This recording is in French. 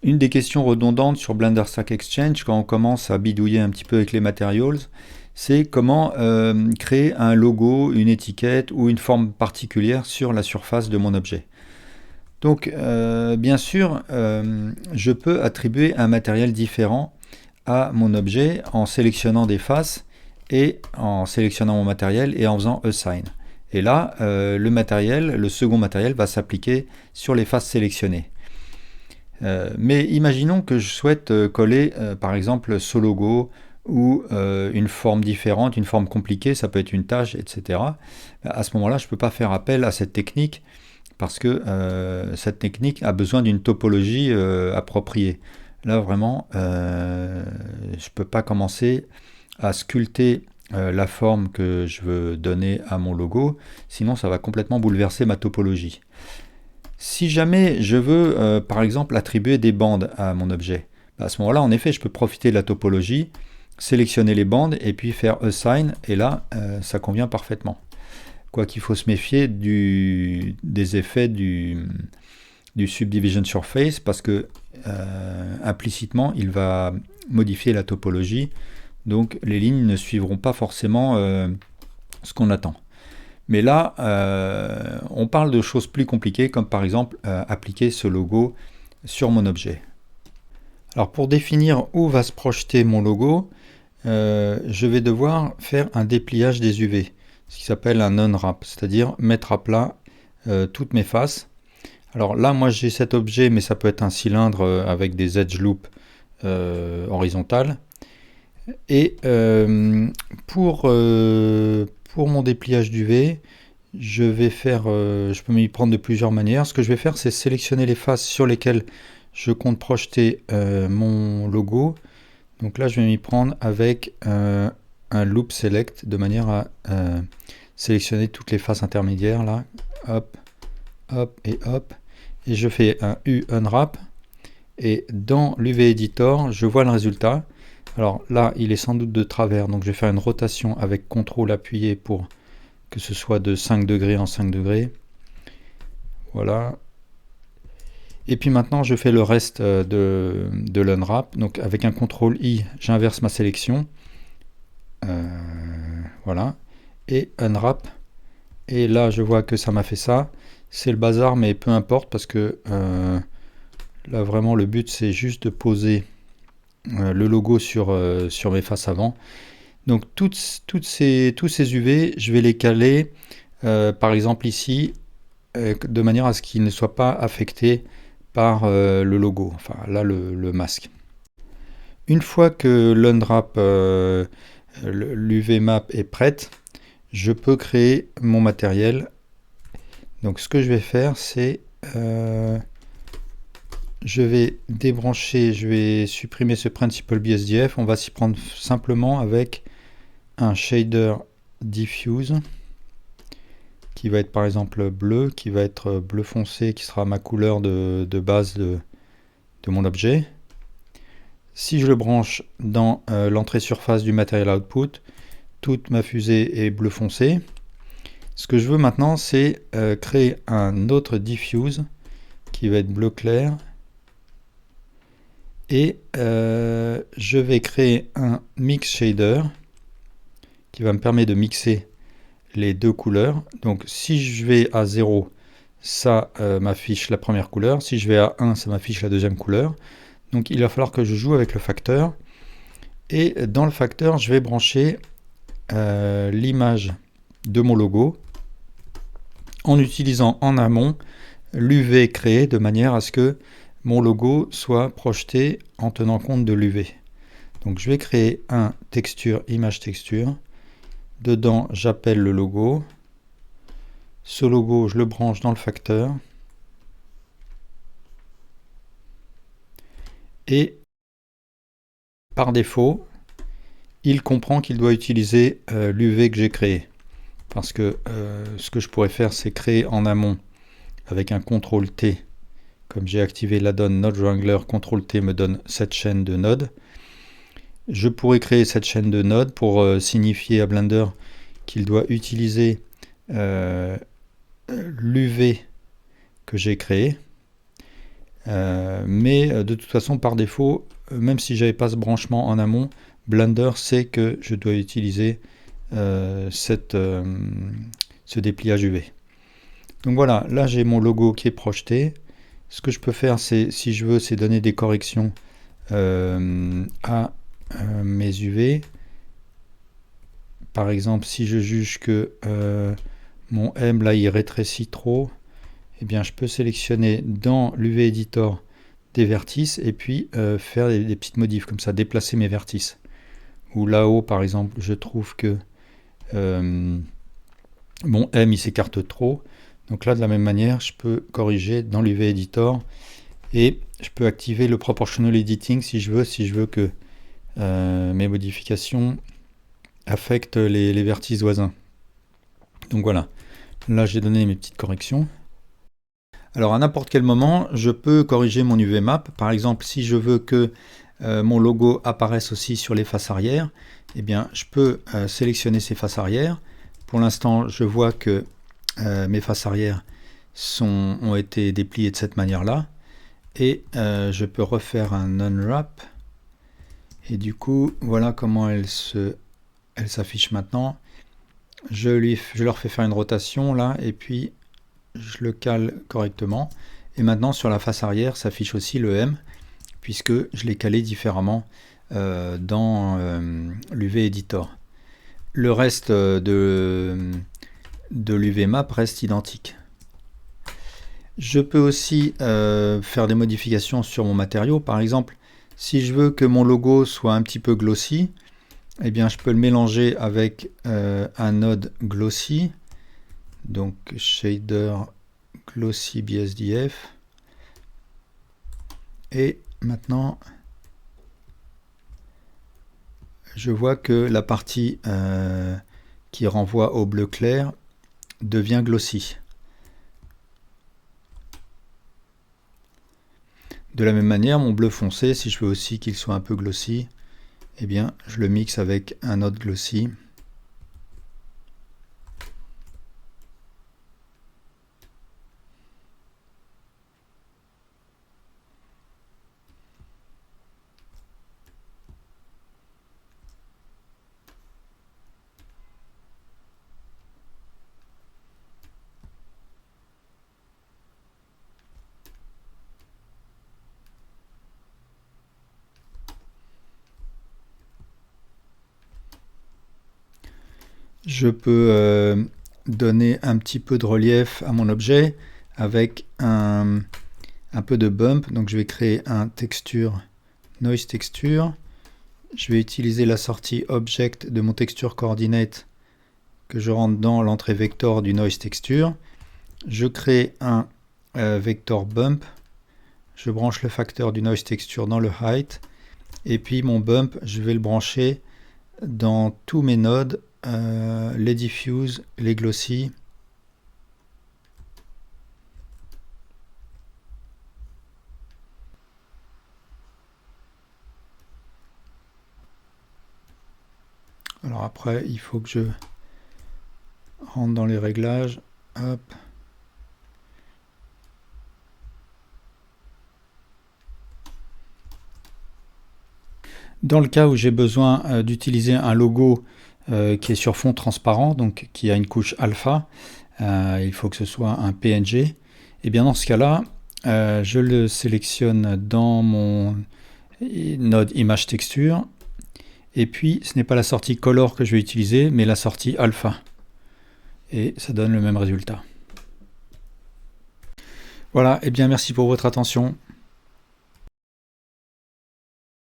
Une des questions redondantes sur Blender Stack Exchange quand on commence à bidouiller un petit peu avec les materials, c'est comment créer un logo, une étiquette ou une forme particulière sur la surface de mon objet. Donc bien sûr, je peux attribuer un matériel différent à mon objet en sélectionnant des faces et en sélectionnant mon matériel et en faisant Assign. Et là, le second matériel va s'appliquer sur les faces sélectionnées. Mais imaginons que je souhaite coller par exemple ce logo ou une forme différente, une forme compliquée, ça peut être une tâche, etc. À ce moment-là, je ne peux pas faire appel à cette technique parce que cette technique a besoin d'une topologie appropriée. Là, vraiment, je ne peux pas commencer à sculpter la forme que je veux donner à mon logo, sinon ça va complètement bouleverser ma topologie. Si jamais je veux, par exemple, attribuer des bandes à mon objet, à ce moment-là, en effet, je peux profiter de la topologie, sélectionner les bandes et puis faire Assign, et là, ça convient parfaitement. Quoi qu'il faut se méfier des effets du Subdivision Surface, parce que implicitement, il va modifier la topologie, donc les lignes ne suivront pas forcément ce qu'on attend. Mais là, on parle de choses plus compliquées, comme par exemple appliquer ce logo sur mon objet. Alors pour définir où va se projeter mon logo, je vais devoir faire un dépliage des UV, ce qui s'appelle un unwrap, c'est-à-dire mettre à plat toutes mes faces. Alors là, moi j'ai cet objet, mais ça peut être un cylindre avec des edge loops horizontales. Et pour mon dépliage d'UV, je peux m'y prendre de plusieurs manières. Ce que je vais faire, c'est sélectionner les faces sur lesquelles je compte projeter mon logo. Donc là, je vais m'y prendre avec un loop select de manière à sélectionner toutes les faces intermédiaires là. Hop, hop et hop. Et je fais un U unwrap. Et dans l'UV Editor, je vois le résultat. Alors là, il est sans doute de travers, donc je vais faire une rotation avec CTRL appuyé pour que ce soit de 5 degrés en 5 degrés. Voilà. Et puis maintenant, je fais le reste de l'unwrap. Donc avec un CTRL I, j'inverse ma sélection. Voilà. Et unwrap. Et là, je vois que ça m'a fait ça. C'est le bazar, mais peu importe, parce que là, vraiment, le but, c'est juste de poser le logo sur mes faces avant. Donc tous ces UV, je vais les caler, par exemple ici, de manière à ce qu'ils ne soient pas affectés par le logo, enfin là le masque. Une fois que l'unwrap, l'UV map est prête, je peux créer mon matériel. Donc ce que je vais faire, c'est je vais débrancher, je vais supprimer ce Principled BSDF. On va s'y prendre simplement avec un shader diffuse qui va être par exemple bleu, qui va être bleu foncé, qui sera ma couleur de base de mon objet. Si je le branche dans l'entrée surface du Material Output, toute ma fusée est bleu foncé. Ce que je veux maintenant, c'est créer un autre diffuse qui va être bleu clair. Et je vais créer un mix shader qui va me permettre de mixer les deux couleurs. Donc si je vais à 0, ça m'affiche la première couleur. Si je vais à 1, ça m'affiche la deuxième couleur. Donc il va falloir que je joue avec le facteur. Et dans le facteur, je vais brancher l'image de mon logo en utilisant en amont l'UV créé de manière à ce que mon logo soit projeté en tenant compte de l'UV. Donc je vais créer un texture, image texture. Dedans, j'appelle le logo. Ce logo, je le branche dans le facteur. Et par défaut, il comprend qu'il doit utiliser l'UV que j'ai créé. Parce que ce que je pourrais faire, c'est créer en amont avec un CTRL T. Comme j'ai activé l'add-on Node Wrangler, CTRL T me donne cette chaîne de nodes. Je pourrais créer cette chaîne de nodes pour signifier à Blender qu'il doit utiliser l'UV que j'ai créé. Mais de toute façon, par défaut, même si j'avais pas ce branchement en amont, Blender sait que je dois utiliser ce dépliage UV. Donc voilà, là j'ai mon logo qui est projeté. Ce que je peux faire, c'est, si je veux, c'est donner des corrections à mes UV. Par exemple, si je juge que mon M là il rétrécit trop, eh bien je peux sélectionner dans l'UV Editor des vertices et puis faire des petites modifs comme ça, déplacer mes vertices. Ou là-haut par exemple, je trouve que mon M il s'écarte trop. Donc là de la même manière, je peux corriger dans l'UV Editor et je peux activer le Proportional Editing si je veux que mes modifications affectent les vertices voisins. Donc voilà, là j'ai donné mes petites corrections. Alors à n'importe quel moment, je peux corriger mon UV map. Par exemple, si je veux que mon logo apparaisse aussi sur les faces arrière, eh bien je peux sélectionner ces faces arrière. Pour l'instant, je vois que mes faces arrière ont été dépliées de cette manière-là. Et je peux refaire un unwrap. Et du coup, voilà comment elle s'affiche maintenant. Je leur fais faire une rotation là, et puis je le cale correctement. Et maintenant, sur la face arrière, s'affiche aussi le M, puisque je l'ai calé différemment dans l'UV Editor. Le reste de l'UV Map reste identique. Je peux aussi faire des modifications sur mon matériau. Par exemple, si je veux que mon logo soit un petit peu glossy, eh bien, je peux le mélanger avec un node glossy. Donc, shader glossy BSDF. Et maintenant, je vois que la partie qui renvoie au bleu clair devient glossy. De la même manière, mon bleu foncé, si je veux aussi qu'il soit un peu glossy, eh bien, je le mixe avec un autre glossy. Je peux donner un petit peu de relief à mon objet avec un peu de bump. Donc je vais créer un texture, noise texture. Je vais utiliser la sortie object de mon texture coordinate que je rentre dans l'entrée vector du noise texture. Je crée un vector bump. Je branche le facteur du noise texture dans le height. Et puis mon bump, je vais le brancher dans tous mes nodes, les diffuse, les glossy. Alors après, il faut que je rentre dans les réglages. Hop. Dans le cas où j'ai besoin d'utiliser un logo qui est sur fond transparent, donc qui a une couche alpha, il faut que ce soit un PNG. Et bien dans ce cas-là, je le sélectionne dans mon node image texture. Et puis ce n'est pas la sortie color que je vais utiliser, mais la sortie alpha. Et ça donne le même résultat. Voilà, et bien merci pour votre attention.